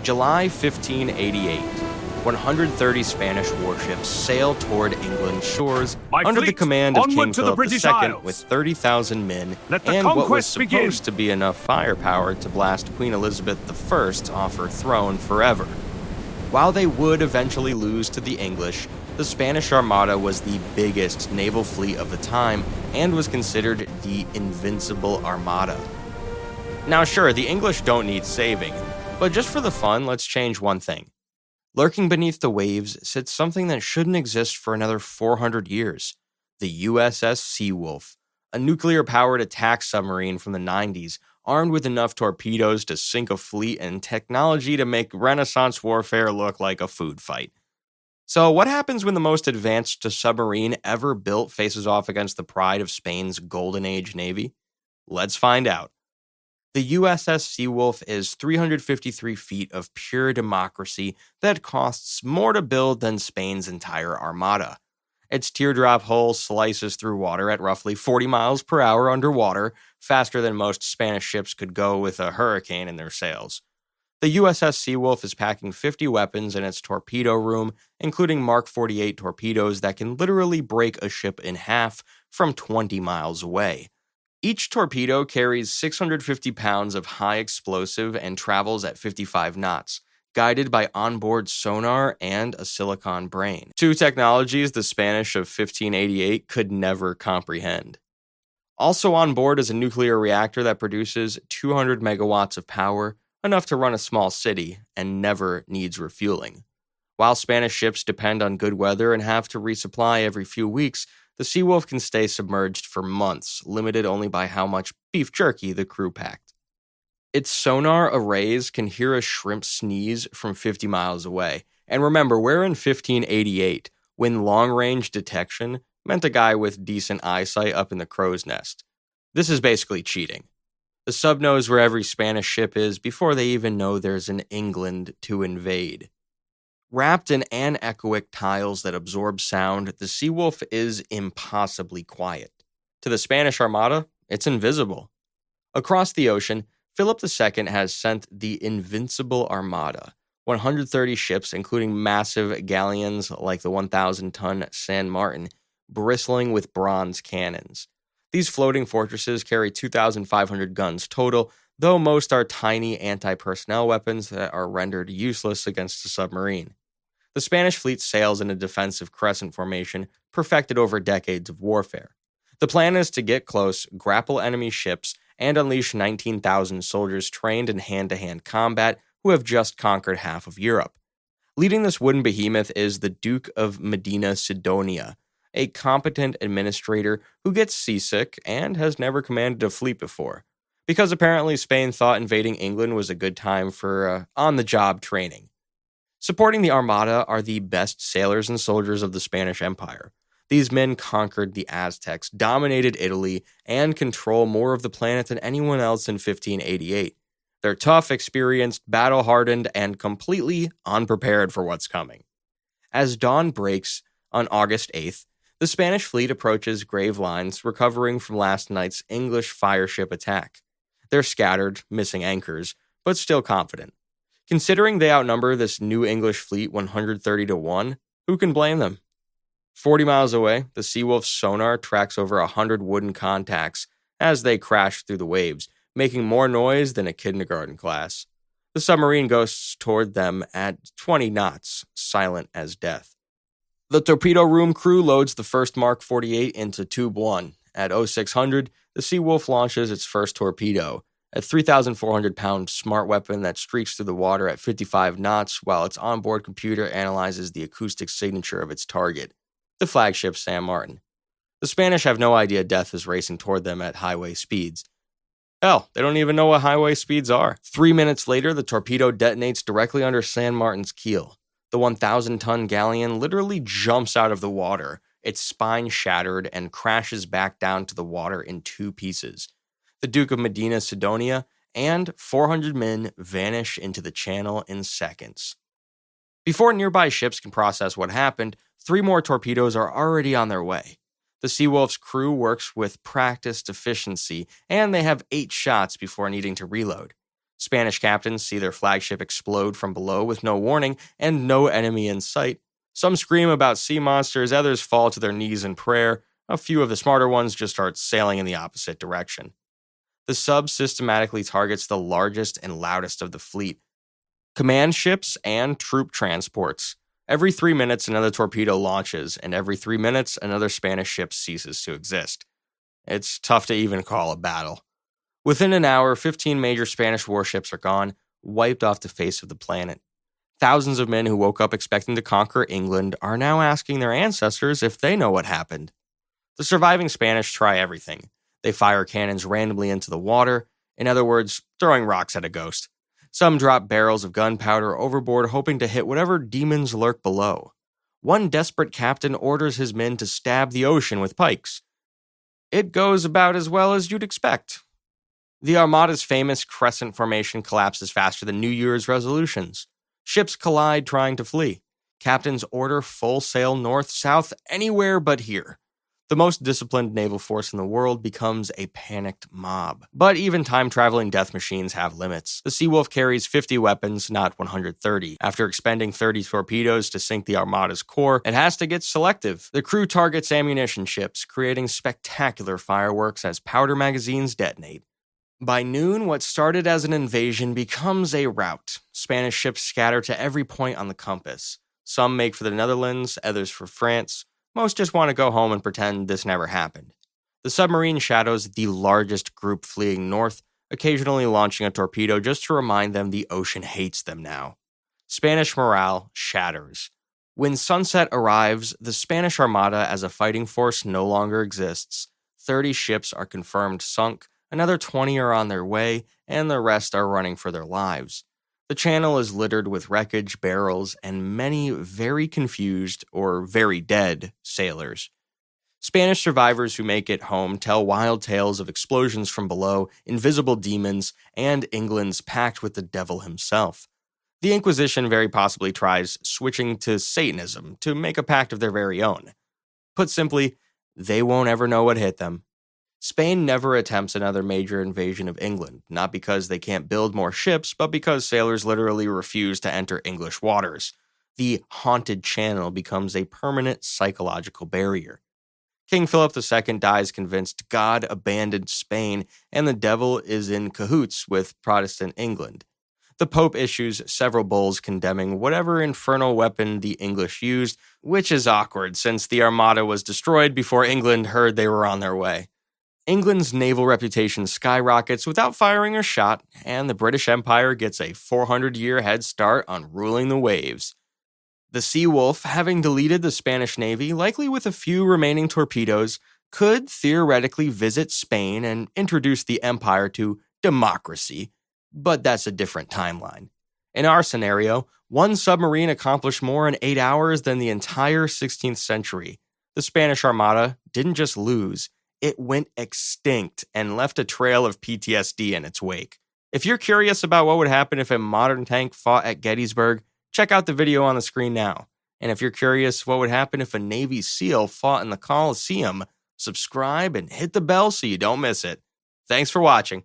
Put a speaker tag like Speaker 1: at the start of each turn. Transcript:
Speaker 1: July 1588. 130 Spanish warships sailed toward England's shores under the command of King Philip II with 30,000 men and what was supposed to be enough firepower to blast Queen Elizabeth I off her throne forever. While they would eventually lose to the English, the Spanish Armada was the biggest naval fleet of the time and was considered the Invincible Armada. Now sure, the English don't need saving, but just for the fun, let's change one thing. Lurking beneath the waves sits something that shouldn't exist for another 400 years. The USS Seawolf, a nuclear-powered attack submarine from the 90s, armed with enough torpedoes to sink a fleet and technology to make Renaissance warfare look like a food fight. So what happens when the most advanced submarine ever built faces off against the pride of Spain's Golden Age Navy? Let's find out. The USS Seawolf is 353 feet of pure democracy that costs more to build than Spain's entire armada. Its teardrop hull slices through water at roughly 40 miles per hour underwater, faster than most Spanish ships could go with a hurricane in their sails. The USS Seawolf is packing 50 weapons in its torpedo room, including Mark 48 torpedoes that can literally break a ship in half from 20 miles away. Each torpedo carries 650 pounds of high explosive and travels at 55 knots, guided by onboard sonar and a silicon brain. Two technologies the Spanish of 1588 could never comprehend. Also on board is a nuclear reactor that produces 200 megawatts of power, enough to run a small city, and never needs refueling. While Spanish ships depend on good weather and have to resupply every few weeks, the Seawolf can stay submerged for months, limited only by how much beef jerky the crew packed. Its sonar arrays can hear a shrimp sneeze from 50 miles away. And remember, we're in 1588, when long-range detection meant a guy with decent eyesight up in the crow's nest. This is basically cheating. The sub knows where every Spanish ship is before they even know there's an England to invade. Wrapped in anechoic tiles that absorb sound, the Seawolf is impossibly quiet. To the Spanish Armada, it's invisible. Across the ocean, Philip II has sent the Invincible Armada, 130 ships including massive galleons like the 1,000-ton San Martin, bristling with bronze cannons. These floating fortresses carry 2,500 guns total, though most are tiny anti-personnel weapons that are rendered useless against a submarine. The Spanish fleet sails in a defensive crescent formation perfected over decades of warfare. The plan is to get close, grapple enemy ships, and unleash 19,000 soldiers trained in hand-to-hand combat who have just conquered half of Europe. Leading this wooden behemoth is the Duke of Medina Sidonia, a competent administrator who gets seasick and has never commanded a fleet before, because apparently Spain thought invading England was a good time for on-the-job training. Supporting the Armada are the best sailors and soldiers of the Spanish Empire. These men conquered the Aztecs, dominated Italy, and control more of the planet than anyone else in 1588. They're tough, experienced, battle-hardened, and completely unprepared for what's coming. As dawn breaks on August 8th, the Spanish fleet approaches Grave Lines, recovering from last night's English fireship attack. They're scattered, missing anchors, but still confident. Considering they outnumber this new English fleet 130-1, who can blame them? 40 miles away, the Seawolf's sonar tracks over 100 wooden contacts as they crash through the waves, making more noise than a kindergarten class. The submarine goes toward them at 20 knots, silent as death. The torpedo room crew loads the first Mark 48 into Tube 1. At 0600, the Seawolf launches its first torpedo, a 3,400-pound smart weapon that streaks through the water at 55 knots while its onboard computer analyzes the acoustic signature of its target, the flagship San Martin. The Spanish have no idea death is racing toward them at highway speeds. Hell, they don't even know what highway speeds are. 3 minutes later, the torpedo detonates directly under San Martin's keel. The 1,000-ton galleon literally jumps out of the water, its spine shattered, and crashes back down to the water in two pieces. The Duke of Medina Sidonia and 400 men vanish into the channel in seconds. Before nearby ships can process what happened, 3 more torpedoes are already on their way. The Seawolf's crew works with practiced efficiency, and they have 8 shots before needing to reload. Spanish captains see their flagship explode from below with no warning and no enemy in sight. Some scream about sea monsters, others fall to their knees in prayer. A few of the smarter ones just start sailing in the opposite direction. The sub systematically targets the largest and loudest of the fleet. Command ships and troop transports. Every 3 minutes, another torpedo launches, and every 3 minutes, another Spanish ship ceases to exist. It's tough to even call a battle. Within an hour, 15 major Spanish warships are gone, wiped off the face of the planet. Thousands of men who woke up expecting to conquer England are now asking their ancestors if they know what happened. The surviving Spanish try everything. They fire cannons randomly into the water, in other words, throwing rocks at a ghost. Some drop barrels of gunpowder overboard, hoping to hit whatever demons lurk below. One desperate captain orders his men to stab the ocean with pikes. It goes about as well as you'd expect. The Armada's famous crescent formation collapses faster than New Year's resolutions. Ships collide trying to flee. Captains order full sail north, south, anywhere but here. The most disciplined naval force in the world becomes a panicked mob. But even time-traveling death machines have limits. The Seawolf carries 50 weapons, not 130. After expending 30 torpedoes to sink the Armada's core, it has to get selective. The crew targets ammunition ships, creating spectacular fireworks as powder magazines detonate. By noon, what started as an invasion becomes a rout. Spanish ships scatter to every point on the compass. Some make for the Netherlands, others for France. Most just want to go home and pretend this never happened. The submarine shadows the largest group fleeing north, occasionally launching a torpedo just to remind them the ocean hates them now. Spanish morale shatters. When sunset arrives, the Spanish Armada as a fighting force no longer exists. 30 ships are confirmed sunk, another 20 are on their way, and the rest are running for their lives. The channel is littered with wreckage, barrels, and many very confused or very dead sailors. Spanish survivors who make it home tell wild tales of explosions from below, invisible demons, and England's pact with the devil himself. The Inquisition very possibly tries switching to Satanism to make a pact of their very own. Put simply, they won't ever know what hit them. Spain never attempts another major invasion of England, not because they can't build more ships, but because sailors literally refuse to enter English waters. The haunted channel becomes a permanent psychological barrier. King Philip II dies convinced God abandoned Spain and the devil is in cahoots with Protestant England. The Pope issues several bulls condemning whatever infernal weapon the English used, which is awkward since the Armada was destroyed before England heard they were on their way. England's naval reputation skyrockets without firing a shot, and the British Empire gets a 400-year head start on ruling the waves. The Seawolf, having deleted the Spanish Navy, likely with a few remaining torpedoes, could theoretically visit Spain and introduce the empire to democracy, but that's a different timeline. In our scenario, one submarine accomplished more in 8 hours than the entire 16th century. The Spanish Armada didn't just lose, it went extinct and left a trail of PTSD in its wake. If you're curious about what would happen if a modern tank fought at Gettysburg, check out the video on the screen now. And if you're curious what would happen if a Navy SEAL fought in the Coliseum, subscribe and hit the bell so you don't miss it. Thanks for watching.